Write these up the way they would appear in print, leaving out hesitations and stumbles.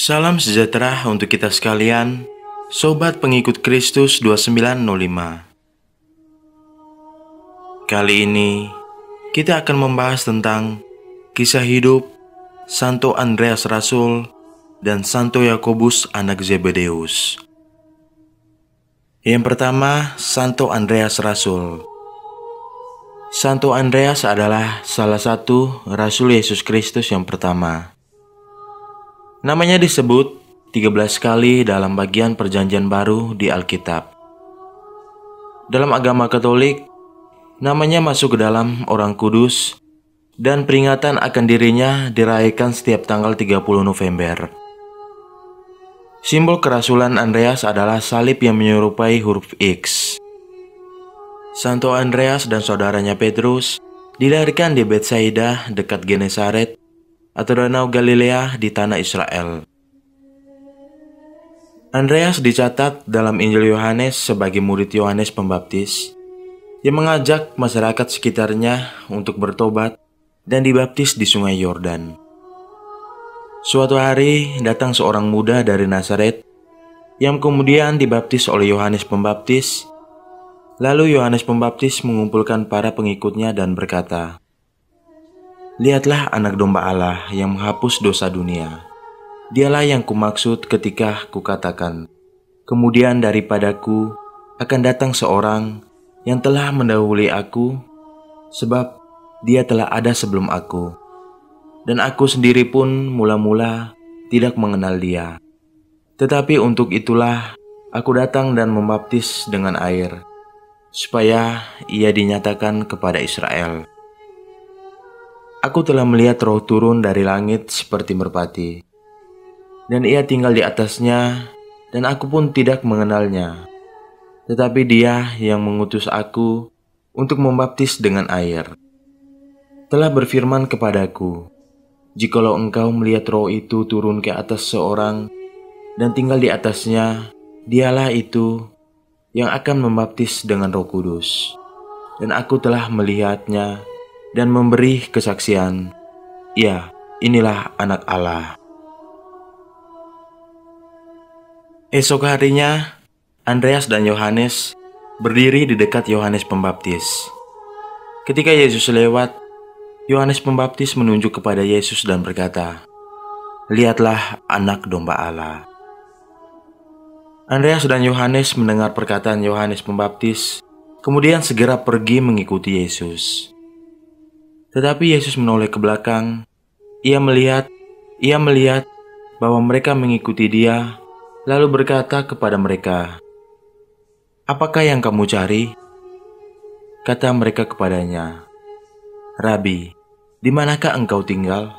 Salam sejahtera untuk kita sekalian, Sobat Pengikut Kristus 2905. Kali ini, kita akan membahas tentang kisah hidup Santo Andreas Rasul dan Santo Yakobus anak Zebedeus. Yang pertama, Santo Andreas Rasul. Santo Andreas adalah salah satu Rasul Yesus Kristus yang pertama. Namanya disebut 13 kali dalam bagian Perjanjian Baru di Alkitab. Dalam agama Katolik, namanya masuk ke dalam Orang Kudus dan peringatan akan dirinya dirayakan setiap tanggal 30 November. Simbol kerasulan Andreas adalah salib yang menyerupai huruf X. Santo Andreas dan saudaranya Petrus dilahirkan di Betsaida dekat Genesaret atau Danau Galilea di tanah Israel. Andreas dicatat dalam Injil Yohanes sebagai murid Yohanes Pembaptis yang mengajak masyarakat sekitarnya untuk bertobat dan dibaptis di Sungai Yordan. Suatu hari datang seorang muda dari Nazaret yang kemudian dibaptis oleh Yohanes Pembaptis. Lalu Yohanes Pembaptis mengumpulkan para pengikutnya dan berkata, "Lihatlah anak domba Allah yang menghapus dosa dunia. Dialah yang kumaksud ketika kukatakan, kemudian daripadaku akan datang seorang yang telah mendahului aku, sebab dia telah ada sebelum aku. Dan aku sendiri pun mula-mula tidak mengenal dia. Tetapi untuk itulah aku datang dan membaptis dengan air, supaya ia dinyatakan kepada Israel. Aku telah melihat roh turun dari langit seperti merpati, dan ia tinggal di atasnya, dan aku pun tidak mengenalnya. Tetapi dia yang mengutus aku untuk membaptis dengan air, telah berfirman kepadaku, jikalau engkau melihat roh itu turun ke atas seorang, dan tinggal di atasnya, dialah itu yang akan membaptis dengan Roh Kudus. Dan aku telah melihatnya, dan memberi kesaksian, ya, inilah anak Allah." Esok harinya, Andreas dan Yohanes berdiri di dekat Yohanes Pembaptis. Ketika Yesus lewat, Yohanes Pembaptis menunjuk kepada Yesus dan berkata, "Lihatlah anak domba Allah." Andreas dan Yohanes mendengar perkataan Yohanes Pembaptis, kemudian segera pergi mengikuti Yesus. Tetapi Yesus menoleh ke belakang. Ia melihat bahwa mereka mengikuti dia, lalu berkata kepada mereka, "Apakah yang kamu cari?" Kata mereka kepadanya, "Rabi, di manakah engkau tinggal?"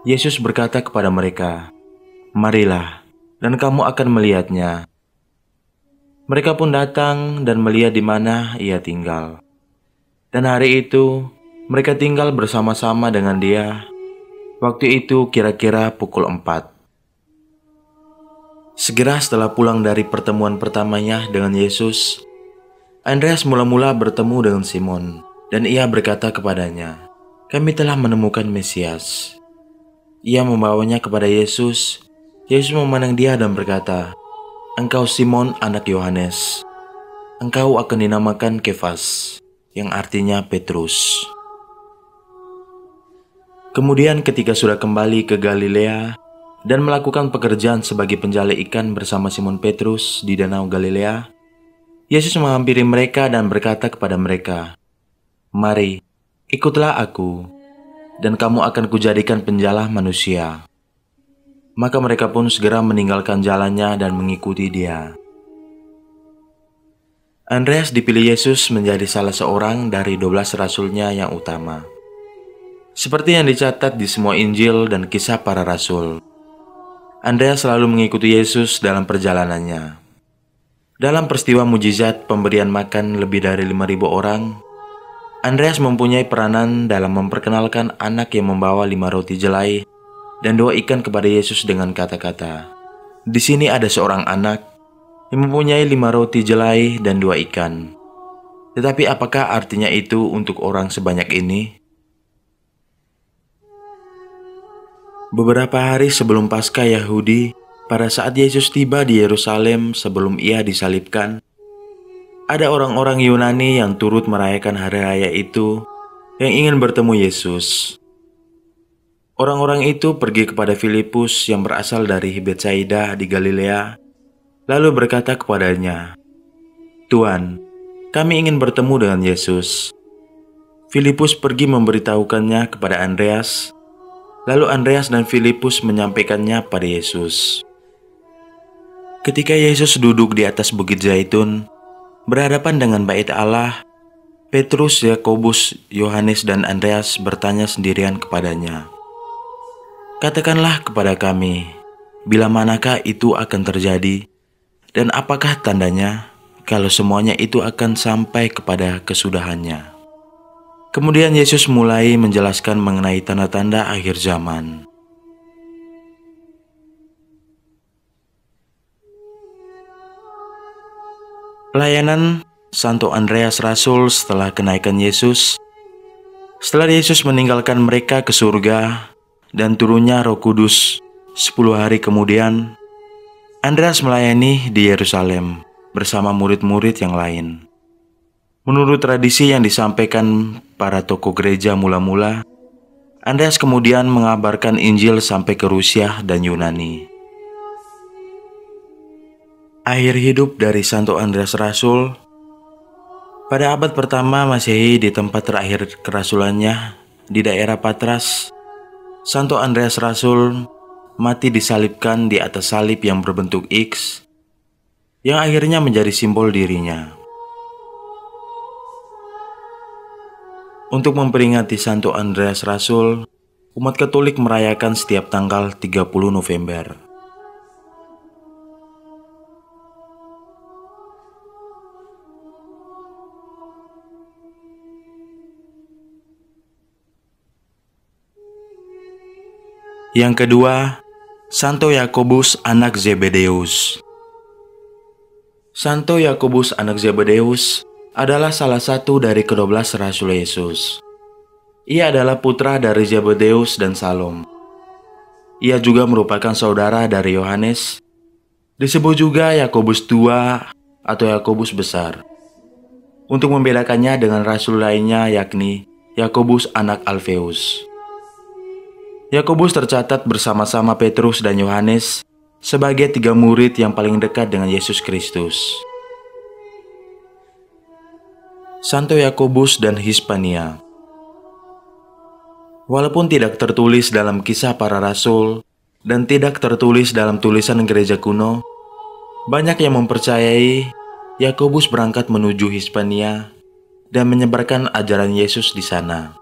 Yesus berkata kepada mereka, "Marilah, dan kamu akan melihatnya." Mereka pun datang dan melihat di mana ia tinggal. Dan hari itu, mereka tinggal bersama-sama dengan dia. Waktu itu kira-kira pukul 4. Segera setelah pulang dari pertemuan pertamanya dengan Yesus, Andreas mula-mula bertemu dengan Simon, dan ia berkata kepadanya, "Kami telah menemukan Mesias." Ia membawanya kepada Yesus. Yesus memandang dia dan berkata, "Engkau Simon anak Yohanes. Engkau akan dinamakan Kefas, yang artinya Petrus." Kemudian ketika sudah kembali ke Galilea dan melakukan pekerjaan sebagai penjala ikan bersama Simon Petrus di Danau Galilea, Yesus menghampiri mereka dan berkata kepada mereka, "Mari, ikutlah aku, dan kamu akan kujadikan penjala manusia." Maka mereka pun segera meninggalkan jalannya dan mengikuti dia. Andreas dipilih Yesus menjadi salah seorang dari 12 rasulnya yang utama. Seperti yang dicatat di semua Injil dan kisah para rasul, Andreas selalu mengikuti Yesus dalam perjalanannya. Dalam peristiwa mujizat pemberian makan lebih dari 5.000 orang, Andreas mempunyai peranan dalam memperkenalkan anak yang membawa 5 roti jelai dan 2 ikan kepada Yesus dengan kata-kata, "Di sini ada seorang anak yang mempunyai 5 roti jelai dan 2 ikan. Tetapi apakah artinya itu untuk orang sebanyak ini?" Beberapa hari sebelum Paskah Yahudi, pada saat Yesus tiba di Yerusalem sebelum ia disalibkan, ada orang-orang Yunani yang turut merayakan hari raya itu yang ingin bertemu Yesus. Orang-orang itu pergi kepada Filipus yang berasal dari Betsaida di Galilea, lalu berkata kepadanya, "Tuan, kami ingin bertemu dengan Yesus." Filipus pergi memberitahukannya kepada Andreas, lalu Andreas dan Filipus menyampaikannya pada Yesus. Ketika Yesus duduk di atas Bukit Zaitun, berhadapan dengan Bait Allah, Petrus, Yakobus, Yohanes, dan Andreas bertanya sendirian kepadanya, "Katakanlah kepada kami, bila manakah itu akan terjadi, dan apakah tandanya kalau semuanya itu akan sampai kepada kesudahannya?" Kemudian Yesus mulai menjelaskan mengenai tanda-tanda akhir zaman. Pelayanan Santo Andreas Rasul setelah kenaikan Yesus. Setelah Yesus meninggalkan mereka ke surga dan turunnya Roh Kudus 10 hari kemudian, Andreas melayani di Yerusalem bersama murid-murid yang lain. Menurut tradisi yang disampaikan para tokoh gereja mula-mula, Andreas kemudian mengabarkan Injil sampai ke Rusia dan Yunani. Akhir hidup dari Santo Andreas Rasul. Pada abad pertama Masehi, di tempat terakhir kerasulannya di daerah Patras, Santo Andreas Rasul mati disalibkan di atas salib yang berbentuk X, yang akhirnya menjadi simbol dirinya. Untuk memperingati Santo Andreas Rasul, umat Katolik merayakan setiap tanggal 30 November. Yang kedua, Santo Yakobus anak Zebedeus. Santo Yakobus anak Zebedeus adalah salah satu dari ke-12 Rasul Yesus. Ia adalah putra dari Zebedeus dan Salom. Ia juga merupakan saudara dari Yohanes. Disebut juga Yakobus tua atau Yakobus besar. Untuk membedakannya dengan rasul lainnya yakni Yakobus anak Alfeus. Yakobus tercatat bersama-sama Petrus dan Yohanes sebagai 3 murid yang paling dekat dengan Yesus Kristus. Santo Yakobus dan Hispania. Walaupun tidak tertulis dalam Kisah Para Rasul dan tidak tertulis dalam tulisan gereja kuno, banyak yang mempercayai Yakobus berangkat menuju Hispania dan menyebarkan ajaran Yesus di sana.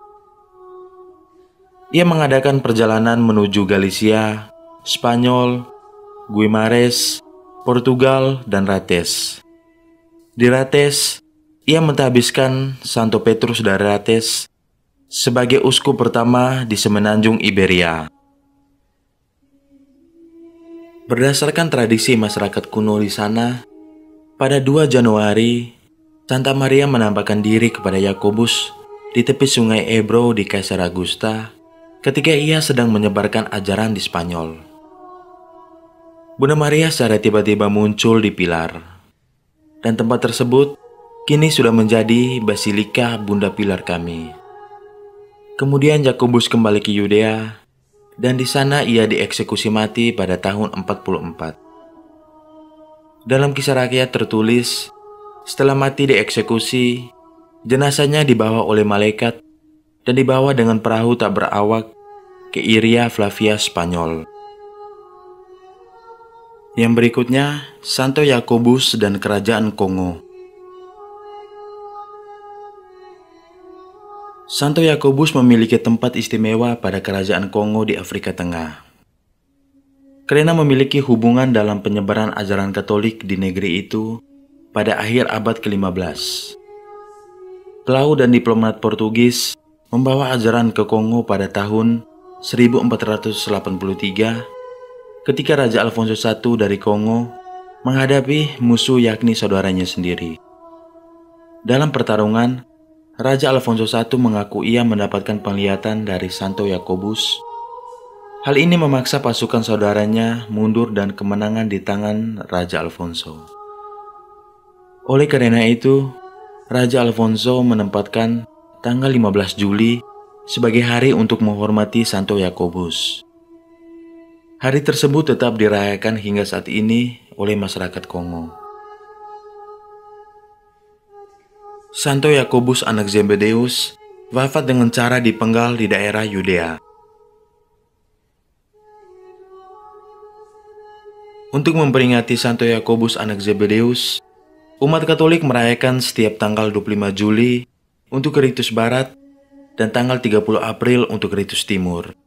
Ia mengadakan perjalanan menuju Galicia, Spanyol, Guimares, Portugal, dan Rates. Di Rates, ia mentahbiskan Santo Petrus dari Rates sebagai uskup pertama di semenanjung Iberia. Berdasarkan tradisi masyarakat kuno di sana, pada 2 Januari, Santa Maria menampakkan diri kepada Yakobus di tepi sungai Ebro di Kaisar Augusta ketika ia sedang menyebarkan ajaran di Spanyol. Bunda Maria secara tiba-tiba muncul di pilar, dan tempat tersebut kini sudah menjadi Basilika Bunda Pilar kami. Kemudian Yakobus kembali ke Yudea, dan di sana ia dieksekusi mati pada tahun 44. Dalam Kisah Rakyat tertulis, setelah mati dieksekusi, jenazahnya dibawa oleh malaikat dan dibawa dengan perahu tak berawak ke Iria Flavia, Spanyol. Yang berikutnya, Santo Yakobus dan Kerajaan Kongo. Santo Yakobus memiliki tempat istimewa pada Kerajaan Kongo di Afrika Tengah. Karena memiliki hubungan dalam penyebaran ajaran Katolik di negeri itu pada akhir abad ke-15. Pelaut dan diplomat Portugis membawa ajaran ke Kongo pada tahun 1483 ketika Raja Alfonso I dari Kongo menghadapi musuh yakni saudaranya sendiri. Dalam pertarungan, Raja Alfonso I mengaku ia mendapatkan penglihatan dari Santo Yakobus. Hal ini memaksa pasukan saudaranya mundur dan kemenangan di tangan Raja Alfonso. Oleh karena itu, Raja Alfonso menempatkan tanggal 15 Juli sebagai hari untuk menghormati Santo Yakobus. Hari tersebut tetap dirayakan hingga saat ini oleh masyarakat Kongo. Santo Yakobus anak Zebedeus wafat dengan cara dipenggal di daerah Yudea. Untuk memperingati Santo Yakobus anak Zebedeus, umat Katolik merayakan setiap tanggal 25 Juli untuk Ritus Barat dan tanggal 30 April untuk Ritus Timur.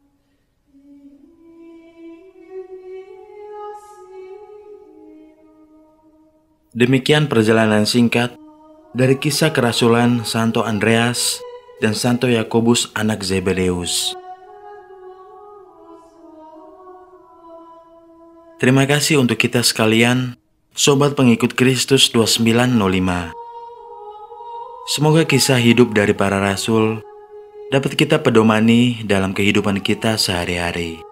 Demikian perjalanan singkat dari kisah kerasulan Santo Andreas dan Santo Yakobus anak Zebedeus. Terima kasih untuk kita sekalian, Sobat Pengikut Kristus 2905. Semoga kisah hidup dari para rasul dapat kita pedomani dalam kehidupan kita sehari-hari.